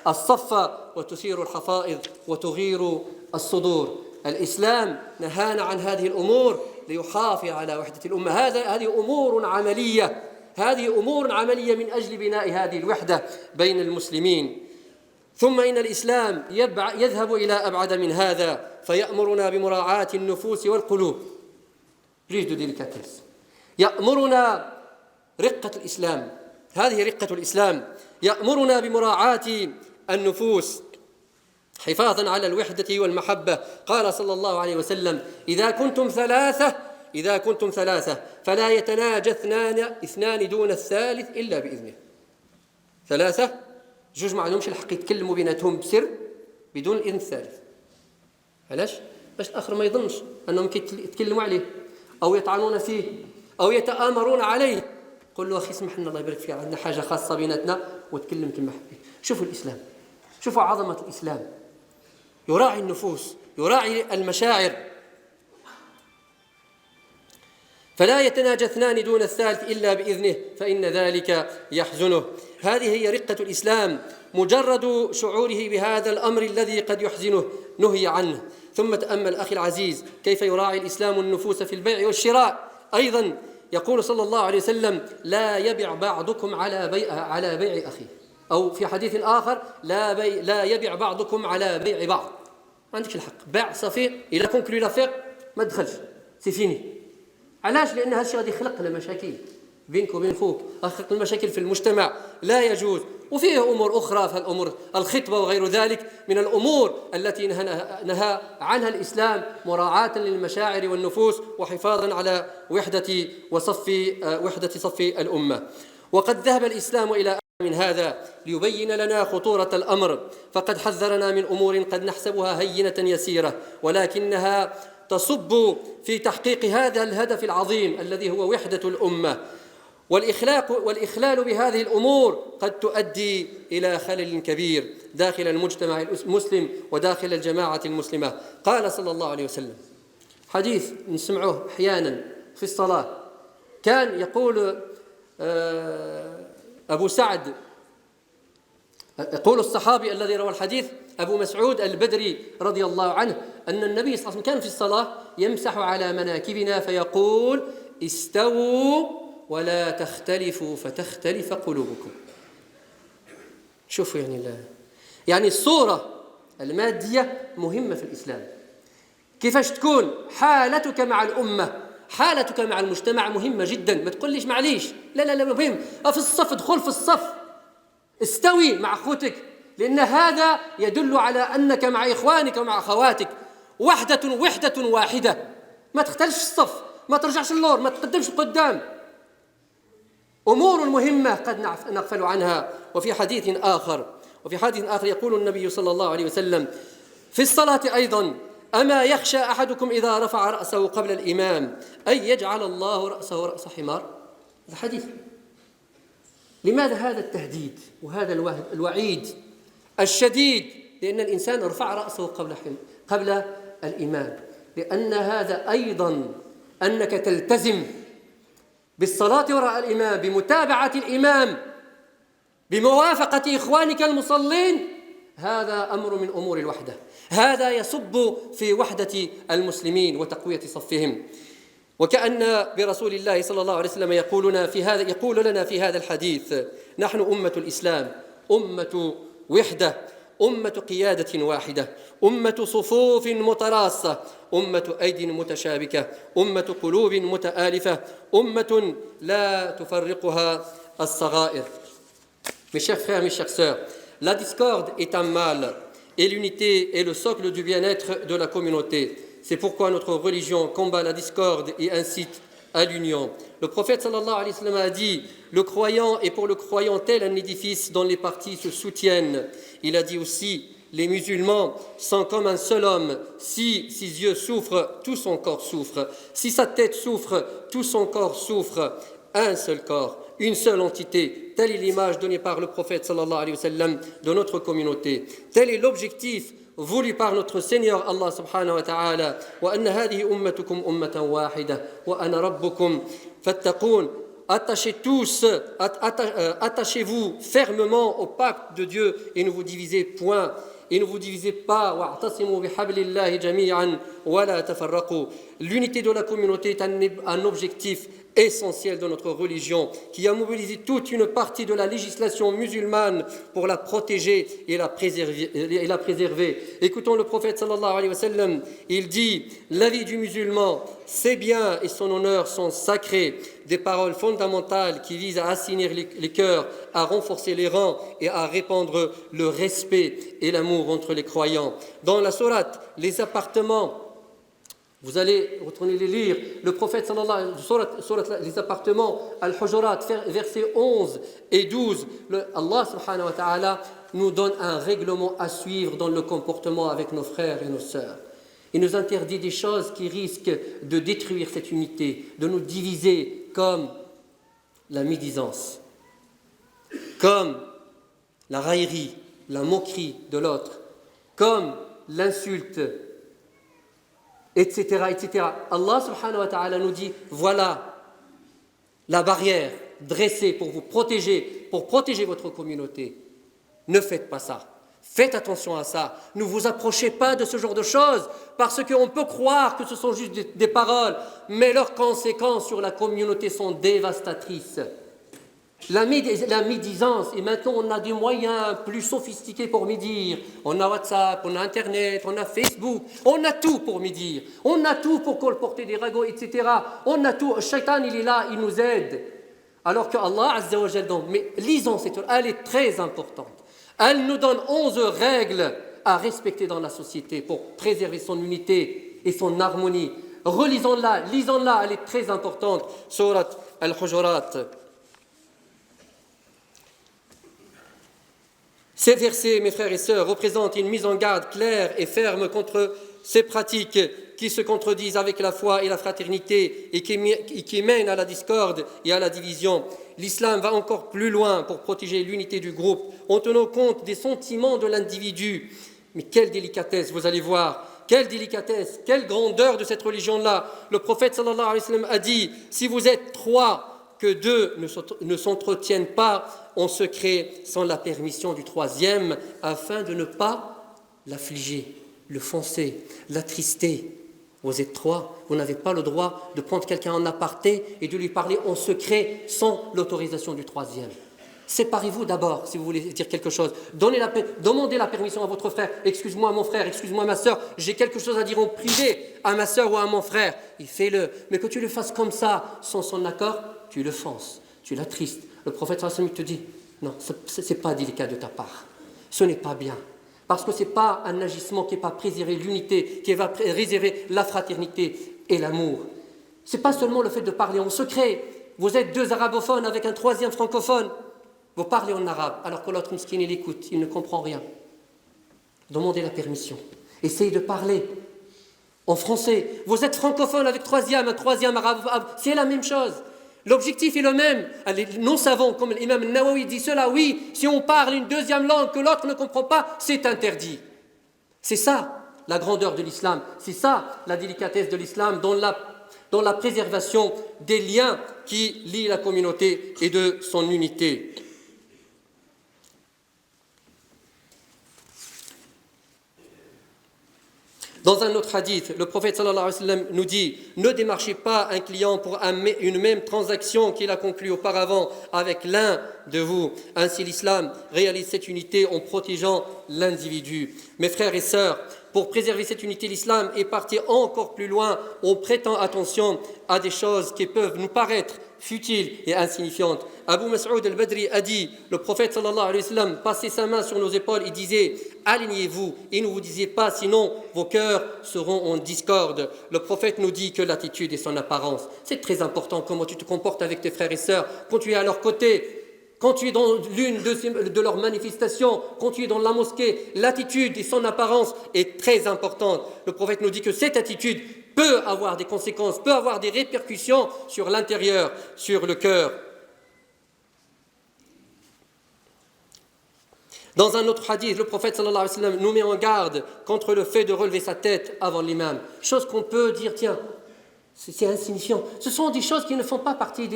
[SPEAKER 1] الصف وتثير الحفائظ وتغير الصدور. الإسلام نهانا عن هذه الأمور ليحافظ على وحدة الأمة. هذه أمور عملية من أجل بناء هذه الوحدة بين المسلمين. ثم إن الإسلام يذهب إلى أبعد من هذا فيأمرنا بمراعاة النفوس والقلوب. يأمرنا رقة الإسلام، هذه رقة الإسلام، يأمرنا بمراعاة النفوس حفاظا على الوحدة والمحبة. قال صلى الله عليه وسلم: إذا كنتم ثلاثة فلا يتناجى اثنان دون الثالث إلا بإذنه. ثلاثة جوج ما عندهمش الحق يتكلموا بيناتهم بسر بدون الإذن الثالث. علاش؟ باش الآخر ما يظنش أنهم يتكلموا عليه أو يطعنون فيه أو يتآمرون عليه. قل له: أخي اسمح لنا الله يبارك فيك، عندنا حاجة خاصة بيناتنا وتكلم كما حبيت. شوفوا الإسلام، شوفوا عظمة الإسلام، يراعي النفوس، يراعي المشاعر. فلا يتناجى اثنان دون الثالث إلا بإذنه فإن ذلك يحزنه. هذه هي رقة الإسلام، مجرد شعوره بهذا الأمر الذي قد يحزنه نهي عنه. ثم تأمل أخي العزيز كيف يراعي الإسلام النفوس في البيع والشراء. أيضا يقول صلى الله عليه وسلم: لا يبع بعضكم على بيع أخيه، أو في حديث آخر: لا يبع بعضكم على بيع بعض. ما عندكش الحق، باع صافي، إلا كونكلي لافير ما تدخلش، سي فيني. علاش؟ لأن هذا الشيء غادي يخلق لنا مشاكل بينك وبين خوك، يخلق المشاكل في المجتمع، لا يجوز. وفيه أمور أخرى، فالأمور الخطبة وغير ذلك من الأمور التي نهى عنها الإسلام مراعاة للمشاعر والنفوس وحفاظا على وحدة صف الأمة. وقد ذهب الإسلام إلى من هذا ليبين لنا خطورة الأمر، فقد حذرنا من أمور قد نحسبها هينة يسيرة، ولكنها تصب في تحقيق هذا الهدف العظيم الذي هو وحدة الأمة. والإخلال بهذه الأمور قد تؤدي إلى خلل كبير داخل المجتمع المسلم وداخل الجماعة المسلمة. قال صلى الله عليه وسلم، حديث نسمعه أحيانا في الصلاة، كان يقول أبو سعد، يقول الصحابي الذي روى الحديث أبو مسعود البدري رضي الله عنه، أن النبي صلى الله عليه وسلم كان في الصلاة يمسح على مناكبنا فيقول: استووا ولا تختلفوا فتختلف قلوبكم. شوفوا يعني الصورة المادية مهمة في الإسلام. كيفاش تكون حالتك مع الأمة، حالتك مع المجتمع مهمة جدا. ما تقوليش معليش، لا مهم، في الصف، ادخل في الصف، استوي مع أخوتك، لأن هذا يدل على أنك مع إخوانك ومع أخواتك وحدة واحدة. ما تختلفش الصف، ما ترجعش اللور، ما تقدمش قدام. أمور مهمة قد نغفل عنها. وفي حديث آخر يقول النبي صلى الله عليه وسلم في الصلاة أيضا: أما يخشى أحدكم إذا رفع رأسه قبل الإمام أن يجعل الله رأسه رأس حمار؟ هذا حديث. لماذا هذا التهديد وهذا الوعيد الشديد؟ لأن الإنسان رفع رأسه قبل الإمام، لأن هذا أيضا أنك تلتزم بالصلاة وراء الإمام، بمتابعة الإمام، بموافقة إخوانك المصلين. هذا أمر من أمور الوحدة، هذا يصب في وحدة المسلمين وتقوية صفهم. وكأن برسول الله صلى الله عليه وسلم يقول لنا في هذا الحديث: نحن أمة الإسلام، أمة وحدة، أمة قيادة واحدة، أمة صفوف متراصة، أمة أيد متشابكة، أمة قلوب متآلفة، أمة لا تفرقها الصغائر. Mes chers frères, mes chères sœurs, la discorde est un mal et l'unité est le socle du bien-être de la communauté. C'est pourquoi notre religion combat la discorde et incite à l'union. Le prophète sallallahu alayhi wa sallam a dit: le croyant est pour le croyant tel un édifice dont les parties se soutiennent. Il a dit aussi: les musulmans sont comme un seul homme. Si ses yeux souffrent, tout son corps souffre. Si sa tête souffre, tout son corps souffre. Un seul corps, une seule entité. Telle est l'image donnée par le prophète sallallahu alayhi wa sallam de notre communauté. Tel est l'objectif voulu par notre Seigneur Allah subhanahu wa ta'ala. Wa anna hadihi ummatukum ummatan wahida wa ana rabbukum fattaqun. Attachez-vous fermement au pacte de Dieu et ne vous divisez point. Et ne vous divisez pas. Wa'tasimu bihablillahi jami'an wa la tafarraqu. L'unité de la communauté est un objectif essentiel de notre religion qui a mobilisé toute une partie de la législation musulmane pour la protéger et la préserver. Écoutons le prophète sallallahu alayhi wa sallam, il dit: la vie du musulman, ses biens et son honneur sont sacrés. Des paroles fondamentales qui visent à assainir les cœurs, à renforcer les rangs et à répandre le respect et l'amour entre les croyants. Dans la sourate, les appartements, vous allez retourner les lire, le prophète sallallahu alayhi wa sallam, les appartements, Al-Hujurat, versets 11 et 12, Allah subhanahu wa ta'ala nous donne un règlement à suivre dans le comportement avec nos frères et nos sœurs. Il nous interdit des choses qui risquent de détruire cette unité, de nous diviser, comme la médisance, comme la raillerie, la moquerie de l'autre, comme l'insulte, etc., etc. Allah subhanahu wa ta'ala nous dit, voilà la barrière dressée pour vous protéger, pour protéger votre communauté. Ne faites pas ça. Faites attention à ça. Ne vous approchez pas de ce genre de choses parce qu'on peut croire que ce sont juste des paroles, mais leurs conséquences sur la communauté sont dévastatrices. La médisance, et maintenant on a des moyens plus sophistiqués pour médire. On a WhatsApp, on a Internet, on a Facebook, on a tout pour médire. On a tout pour colporter des ragots, etc. On a tout. Le shaitan, il est là, il nous aide. Alors que Allah Azza wa Jal, donc, mais lisons cette heure, elle est très importante. Elle nous donne 11 règles à respecter dans la société pour préserver son unité et son harmonie. Relisons-la, lisons-la, elle est très importante. Surat Al-Hujurat. Ces versets, mes frères et sœurs, représentent une mise en garde claire et ferme contre ces pratiques qui se contredisent avec la foi et la fraternité et qui mènent à la discorde et à la division. L'islam va encore plus loin pour protéger l'unité du groupe en tenant compte des sentiments de l'individu. Mais quelle délicatesse, vous allez voir, quelle délicatesse, quelle grandeur de cette religion-là. Le prophète sallallahu alayhi wa sallam a dit, si vous êtes 3, que 2 ne s'entretiennent pas en secret sans la permission du 3e, afin de ne pas l'affliger, le foncer, l'attrister. Vous êtes 3, vous n'avez pas le droit de prendre quelqu'un en aparté et de lui parler en secret sans l'autorisation du 3e. Séparez-vous d'abord si vous voulez dire quelque chose. Demandez la permission à votre frère. Excuse-moi mon frère, excuse-moi ma soeur, j'ai quelque chose à dire en privé à ma soeur ou à mon frère. Il fais-le. Mais que tu le fasses comme ça, sans son accord, tu le fonces, tu l'attristes. Le prophète sallallahu alayhi wa sallam te dit, non, ce n'est pas délicat de ta part. Ce n'est pas bien. Parce que ce n'est pas un agissement qui va préserver l'unité, qui va préserver la fraternité et l'amour. Ce n'est pas seulement le fait de parler en secret. Vous êtes 2 arabophones avec un 3e francophone. Vous parlez en arabe, alors que l'autre miskin, il écoute, il ne comprend rien. Demandez la permission. Essayez de parler en français. Vous êtes francophone avec un 3e arabe, c'est la même chose. L'objectif est le même. Les non-savants, comme l'imam Nawawi dit cela, oui, si on parle une 2e langue que l'autre ne comprend pas, c'est interdit. C'est ça la grandeur de l'islam. C'est ça la délicatesse de l'islam dans la préservation des liens qui lient la communauté et de son unité. Dans un autre hadith, le prophète sallallahu alayhi wa sallam nous dit « Ne démarchez pas un client pour une même transaction qu'il a conclue auparavant avec l'un de vous. » Ainsi l'islam réalise cette unité en protégeant l'individu. Mes frères et sœurs, pour préserver cette unité, l'islam est parti encore plus loin en prêtant attention à des choses qui peuvent nous paraître futiles et insignifiantes. Abu Mas'ud al-Badri a dit, le prophète sallallahu alayhi wa sallam passait sa main sur nos épaules et disait « Alignez-vous et ne vous disiez pas, sinon vos cœurs seront en discorde. » Le prophète nous dit que l'attitude est son apparence. C'est très important comment tu te comportes avec tes frères et sœurs quand tu es à leur côté. Quand tu es dans l'une de leurs manifestations, quand tu es dans la mosquée, l'attitude et son apparence est très importante. Le prophète nous dit que cette attitude peut avoir des conséquences, peut avoir des répercussions sur l'intérieur, sur le cœur. Dans un autre hadith, le prophète sallallahu alayhi wa sallam nous met en garde contre le fait de relever sa tête avant l'imam. Chose qu'on peut dire, tiens, c'est insignifiant. Ce sont des choses qui ne font pas partie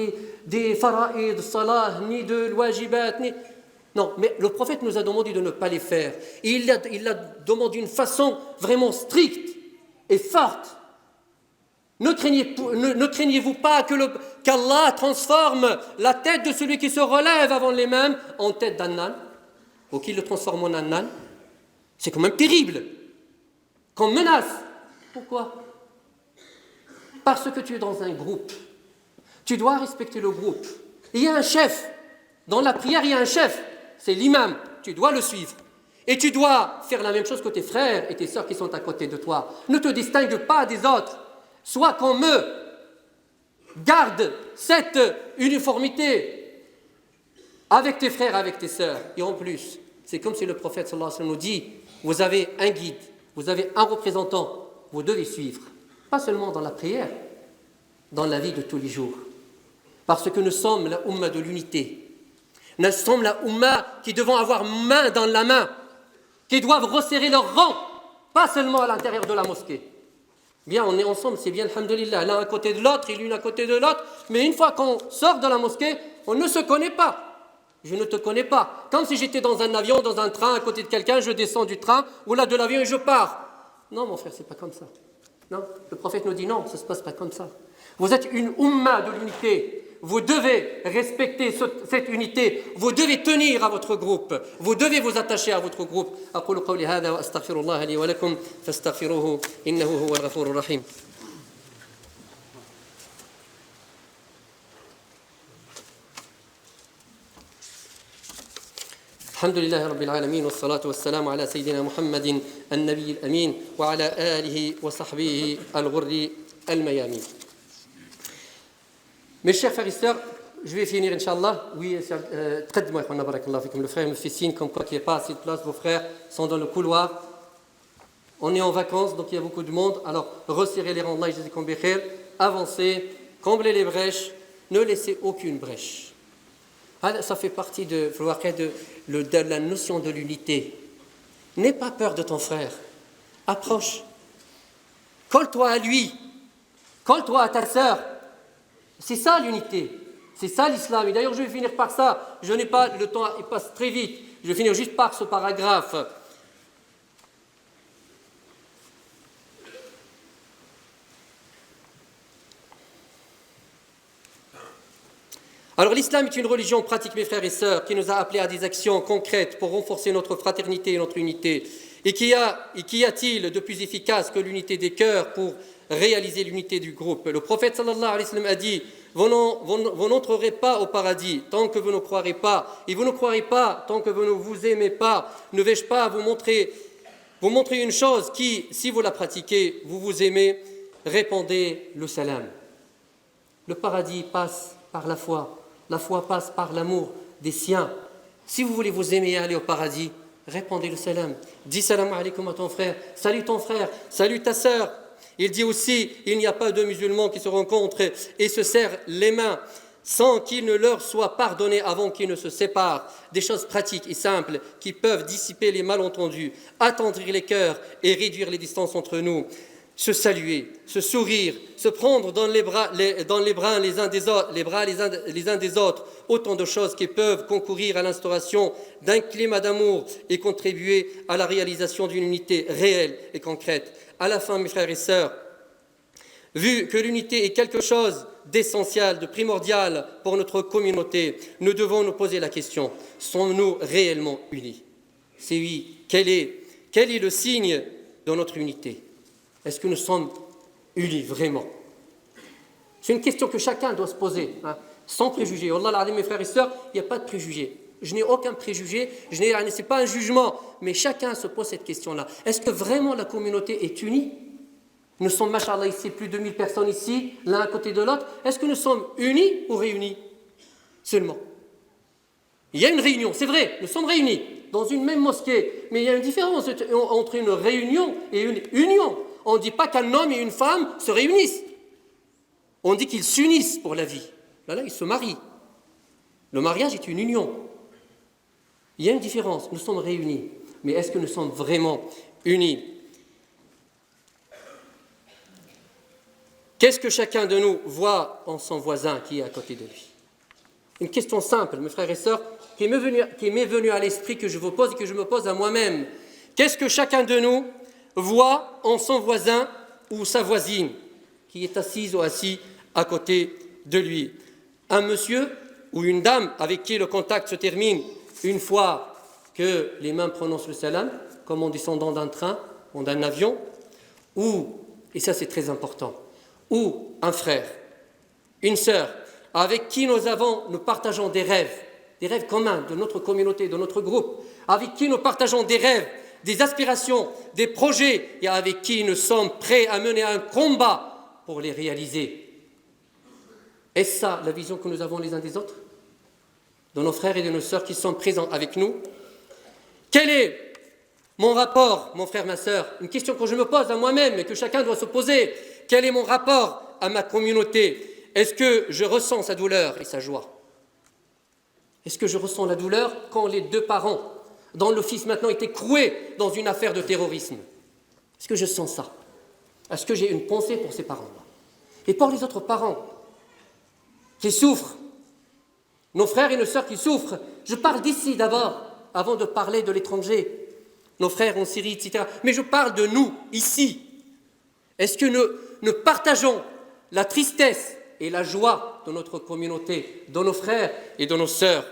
[SPEAKER 1] des fara'id, de salah, ni de l'wajibat, ni... Non, mais le prophète nous a demandé de ne pas les faire. Et il l'a demandé d'une façon vraiment stricte et forte. Ne craignez-vous pas qu'Allah transforme la tête de celui qui se relève avant l'imam en tête d'un âne, ou qu'il le transforme en un âne? C'est quand même terrible. Qu'on menace. Pourquoi? Parce que tu es dans un groupe. Tu dois respecter le groupe. Il y a un chef. Dans la prière, il y a un chef. C'est l'imam. Tu dois le suivre. Et tu dois faire la même chose que tes frères et tes sœurs qui sont à côté de toi. Ne te distingue pas des autres. Sois comme eux. Garde cette uniformité avec tes frères, avec tes sœurs. Et en plus, c'est comme si le prophète sallallahu alayhi wa sallam nous dit, vous avez un guide, vous avez un représentant, vous devez suivre. Pas seulement dans la prière, dans la vie de tous les jours. Parce que nous sommes la Ummah de l'unité. Nous sommes la Ummah qui devons avoir main dans la main, qui doivent resserrer leurs rangs, pas seulement à l'intérieur de la mosquée, Bien, on est ensemble, c'est bien, alhamdoulilah, l'un à côté de l'autre et l'une à côté de l'autre, mais une fois qu'on sort de la mosquée, on ne se connaît pas. Je ne te connais pas. Comme si j'étais dans un avion, dans un train, à côté de quelqu'un, je descends du train ou là de l'avion et je pars. Non, mon frère, c'est pas comme ça. Non, le prophète nous dit non, ça se passe pas comme ça. Vous êtes une umma de l'unité. Vous devez respecter cette unité. Vous devez tenir à votre groupe. Vous devez vous attacher à votre groupe. أقول قولي هذا وأستغفر الله لي ولكم فاستغفروه إنه هو الغفور الرحيم. الحمد لله رب العالمين والصلاة والسلام على سيدنا محمد النبي الأمين وعلى آله وصحبه الغر الميامين. Mes chers frères et sœurs, je vais finir, Inch'Allah. Oui, très-moi, le frère me fait signe comme quoi qu'il n'y a pas assez de place. Vos frères sont dans le couloir. On est en vacances, donc il y a beaucoup de monde. Alors, resserrez les rangs, avancez, comblez les brèches, ne laissez aucune brèche. Ça fait partie de la notion de l'unité. N'aie pas peur de ton frère. Approche. Colle-toi à lui. Colle-toi à ta sœur. C'est ça l'unité. C'est ça l'islam. Et d'ailleurs, je vais finir par ça. Je n'ai pas le temps, il passe très vite. Je vais finir juste par ce paragraphe. Alors l'islam est une religion pratique, mes frères et sœurs, qui nous a appelés à des actions concrètes pour renforcer notre fraternité et notre unité. Et qu'y a-t-il de plus efficace que l'unité des cœurs pour réaliser l'unité du groupe? Le prophète sallallahu alayhi wa sallam a dit: vous n'entrerez pas au paradis tant que vous ne croirez pas, et vous ne croirez pas tant que vous ne vous aimez pas. Ne vais-je pas vous montrer une chose qui, si vous la pratiquez, vous vous aimez? Répondez le salam. Le paradis passe par la foi. La foi passe par l'amour des siens. Si vous voulez vous aimer et aller au paradis, répondez le salam. Dis salam alaykoum à ton frère. Salut ton frère. Salut ta sœur. Il dit aussi: il n'y a pas deux musulmans qui se rencontrent et se serrent les mains sans qu'il ne leur soit pardonné avant qu'ils ne se séparent. Des choses pratiques et simples qui peuvent dissiper les malentendus, attendrir les cœurs et réduire les distances entre nous. Se saluer, se sourire, se prendre dans les bras les uns des autres, autant de choses qui peuvent concourir à l'instauration d'un climat d'amour et contribuer à la réalisation d'une unité réelle et concrète. À la fin, mes frères et sœurs, vu que l'unité est quelque chose d'essentiel, de primordial pour notre communauté, nous devons nous poser la question: sommes-nous réellement unis? C'est oui. Quel est le signe de notre unité? Est-ce que nous sommes unis vraiment? C'est une question que chacun doit se poser, sans préjugés. Wallah, mes frères et sœurs, il n'y a pas de préjugés. Je n'ai aucun préjugé, ce n'est pas un jugement, mais chacun se pose cette question-là. Est-ce que vraiment la communauté est unie? Nous sommes, machallah, ici, plus de 1000 personnes ici, l'un à côté de l'autre. Est-ce que nous sommes unis ou réunis seulement? Il y a une réunion, c'est vrai, nous sommes réunis dans une même mosquée, mais il y a une différence entre une réunion et une union. On ne dit pas qu'un homme et une femme se réunissent. On dit qu'ils s'unissent pour la vie. Là, ils se marient. Le mariage est une union. Il y a une différence. Nous sommes réunis. Mais est-ce que nous sommes vraiment unis? Qu'est-ce que chacun de nous voit en son voisin qui est à côté de lui? Une question simple, mes frères et sœurs, qui m'est venue à l'esprit, que je vous pose et que je me pose à moi-même. Qu'est-ce que chacun de nous voit en son voisin ou sa voisine qui est assise ou assis à côté de lui? Un monsieur ou une dame avec qui le contact se termine une fois que les mains prononcent le salam, comme en descendant d'un train ou d'un avion, ou, et ça c'est très important, ou un frère, une sœur, avec qui nous partageons des rêves communs de notre communauté, de notre groupe, avec qui nous partageons des rêves, des aspirations, des projets, et avec qui nous sommes prêts à mener un combat pour les réaliser. Est-ce ça la vision que nous avons les uns des autres, de nos frères et de nos sœurs qui sont présents avec nous? Quel est mon rapport, mon frère, ma sœur? Une question que je me pose à moi-même et que chacun doit se poser. Quel est mon rapport à ma communauté? Est-ce que je ressens sa douleur et sa joie? Est-ce que je ressens la douleur quand les deux parents, dont le fils maintenant est écroué dans une affaire de terrorisme? Est-ce que je sens ça? Est-ce que j'ai une pensée pour ces parents-là? Et pour les autres parents qui souffrent, nos frères et nos sœurs qui souffrent, je parle d'ici d'abord, avant de parler de l'étranger, nos frères en Syrie, etc. Mais je parle de nous, ici. Est-ce que nous partageons la tristesse et la joie de notre communauté, de nos frères et de nos sœurs?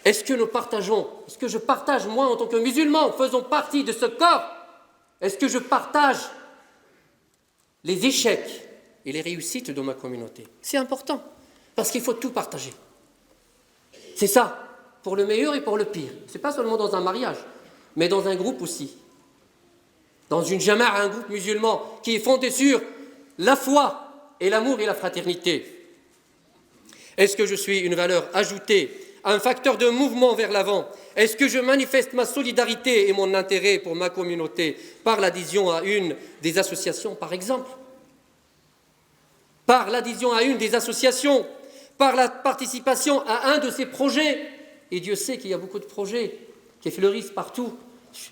[SPEAKER 1] Est-ce que nous partageons, est-ce que je partage, moi, en tant que musulman, faisant partie de ce corps, est-ce que je partage les échecs et les réussites de ma communauté? C'est important, parce qu'il faut tout partager. C'est ça, pour le meilleur et pour le pire. Ce n'est pas seulement dans un mariage, mais dans un groupe aussi. Dans une jama'a, un groupe musulman qui est fondé sur la foi et l'amour et la fraternité. Est-ce que je suis une valeur ajoutée, un facteur de mouvement vers l'avant? Est-ce que je manifeste ma solidarité et mon intérêt pour ma communauté par l'adhésion à une des associations, par exemple? Par l'adhésion à une des associations, par la participation à un de ces projets. Et Dieu sait qu'il y a beaucoup de projets qui fleurissent partout,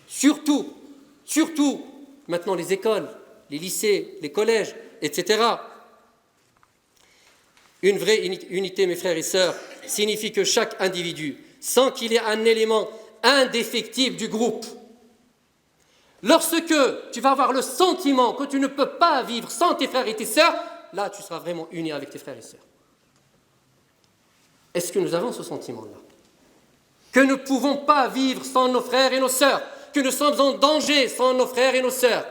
[SPEAKER 1] surtout maintenant les écoles, les lycées, les collèges, etc. Une vraie unité, mes frères et sœurs, signifie que chaque individu, sans qu'il y ait un élément indéfectible du groupe, lorsque tu vas avoir le sentiment que tu ne peux pas vivre sans tes frères et tes sœurs, là tu seras vraiment uni avec tes frères et sœurs. Est-ce que nous avons ce sentiment-là? Que nous ne pouvons pas vivre sans nos frères et nos sœurs, que nous sommes en danger sans nos frères et nos sœurs.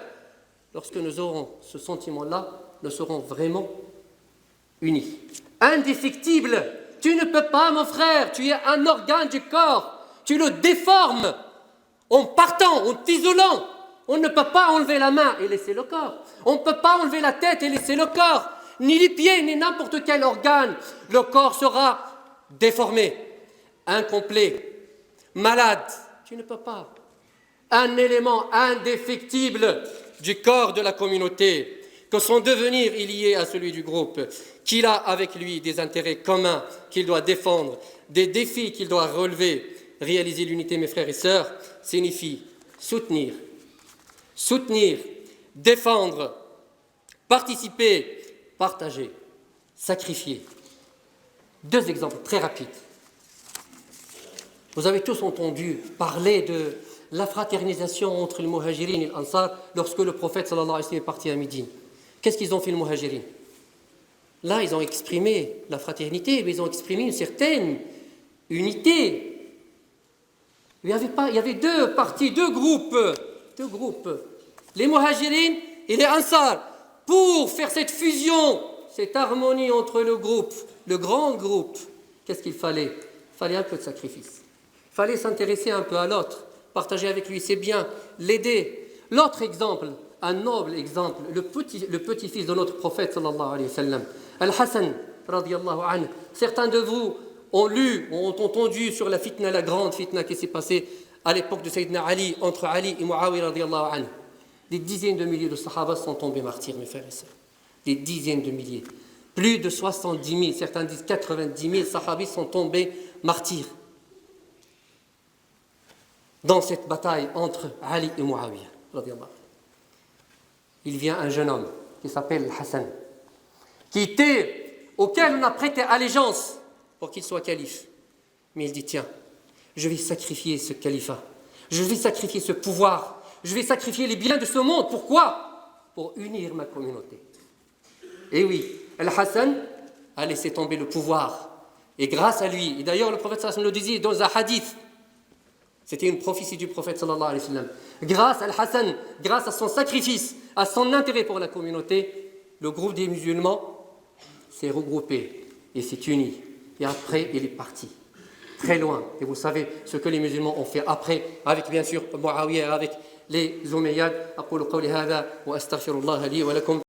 [SPEAKER 1] Lorsque nous aurons ce sentiment-là, nous serons vraiment unis. Indéfectible, tu ne peux pas, mon frère, tu es un organe du corps, tu le déformes en partant, en t'isolant. On ne peut pas enlever la main et laisser le corps. On ne peut pas enlever la tête et laisser le corps. Ni les pieds, ni n'importe quel organe. Le corps sera déformé, incomplet, malade. Tu ne peux pas. Un élément indéfectible du corps de la communauté, que son devenir est lié à celui du groupe, qu'il a avec lui des intérêts communs qu'il doit défendre, des défis qu'il doit relever. Réaliser l'unité, mes frères et sœurs, signifie soutenir, défendre, participer, partager, sacrifier. 2 exemples très rapides. Vous avez tous entendu parler de la fraternisation entre les muhajirin et l'Ansar lorsque le prophète sallallahu alayhi wa sallam est parti à Médine. Qu'est-ce qu'ils ont fait, les muhajirin? Là, ils ont exprimé la fraternité, mais ils ont exprimé une certaine unité. Il y avait 2 parties, 2 groupes. Les muhajirin et les Ansar. Pour faire cette fusion, cette harmonie entre le groupe, le grand groupe, qu'est-ce qu'il fallait? Il fallait un peu de sacrifice. Il fallait s'intéresser un peu à l'autre, partager avec lui ses biens, l'aider. L'autre exemple, un noble exemple, le petit-fils de notre prophète sallallahu alayhi wa sallam, Al-Hassan radiyallahu anhu. Certains de vous ont lu, ont entendu sur la fitna, la grande fitna qui s'est passée à l'époque de Sayyidina Ali, entre Ali et Muawiyah radiyallahu anhu. Des dizaines de milliers de sahaba sont tombés martyrs, mes frères et sœurs. Des dizaines de milliers. Plus de 70 000, certains disent 90 000 sahabis sont tombés martyrs dans cette bataille entre Ali et Muawiyah. Il vient un jeune homme qui s'appelle Hassan, auquel on a prêté allégeance pour qu'il soit calife. Mais il dit, tiens, je vais sacrifier ce califat, je vais sacrifier ce pouvoir, je vais sacrifier les biens de ce monde. Pourquoi? Pour unir ma communauté. Et oui, Al-Hassan a laissé tomber le pouvoir. Et grâce à lui, et d'ailleurs le prophète sallallahu alayhi wa sallam le disait dans un hadith, c'était une prophétie du prophète sallallahu alayhi wa sallam, grâce à Al-Hassan, grâce à son sacrifice, à son intérêt pour la communauté, le groupe des musulmans s'est regroupé et s'est uni. Et après, il est parti. Très loin. Et vous savez ce que les musulmans ont fait après, avec bien sûr Muawiyah, avec les Umayyads. أقول قولي هذا وأستغفر الله لي ولكم.